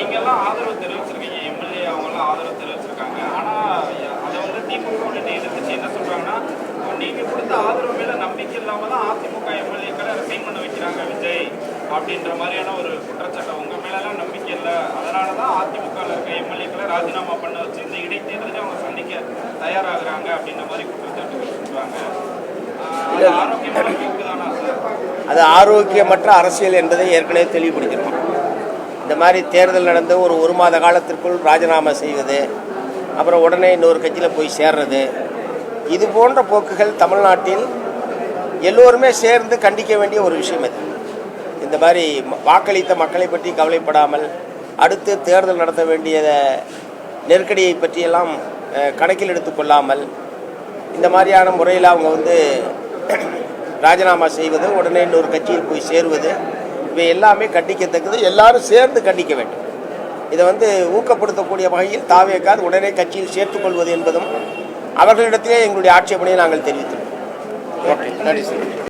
நீங்க எல்லாம் ஆதரவு தெரிவிச்சிருக்கீங்க, எம்எல்ஏ அவங்க எல்லாம் ஆதரவு தெரிவிச்சிருக்காங்க. ஆனா அதை வந்து திமுக எதிர்த்து என்ன சொல்றாங்கன்னா, நீங்க கொடுத்த ஆதரவு மேல நம்பிக்கை இல்லாம தான் அதிமுக எம்எல்ஏக்களை ரிசைன் பண்ண வைக்கிறாங்க விஜய் அப்படின்ற மாதிரியான ஒரு குற்றச்சாட்டு. உங்க மேல எல்லாம் நம்பிக்கை இல்லை, அதனாலதான் அதிமுக இருக்க எம்எல்ஏக்களை ராஜினாமா பண்ண வச்சு இந்த இடைத்தேர்தலை அவங்க சந்திக்க தயாராகிறாங்க அப்படின்ற மாதிரி குற்றச்சாட்டுகள் சொல்றாங்க. அது ஆரோக்கியமற்ற அரசியல் என்பதை ஏற்கனவே தெளிவுபடுத்திருக்கோம். இந்த மாதிரி தேர்தல் நடந்து ஒரு மாத காலத்திற்குள் ராஜினாமா செய்வது, அப்புறம் உடனே இன்னொரு கட்சியில் போய் சேர்றது, இது போன்ற போக்குகள் தமிழ்நாட்டில் எல்லோருமே சேர்ந்து கண்டிக்க வேண்டிய ஒரு விஷயம். இது இந்த மாதிரி வாக்களித்த மக்களை பற்றி கவலைப்படாமல் அடுத்து தேர்தல் நடத்த வேண்டிய நெருக்கடியை பற்றியெல்லாம் கணக்கில் எடுத்துக்கொள்ளாமல் இந்த மாதிரியான முறையில் அவங்க வந்து ராஜினாமா செய்வது, உடனே இன்னொரு கட்சியில் போய் சேருவது, இவை எல்லாமே கண்டிக்கத்தக்கது. எல்லாரும் சேர்ந்து கண்டிக்க வேண்டும். இதை வந்து ஊக்கப்படுத்தக்கூடிய வகையில் தாவேக்காது உடனே கட்சியில் சேர்த்துக்கொள்வது என்பதும் அவர்களிடத்திலே எங்களுடைய ஆட்சேபனையை நாங்கள் தெரிவித்துள்ளோம். ஓகே, நன்றி சார்.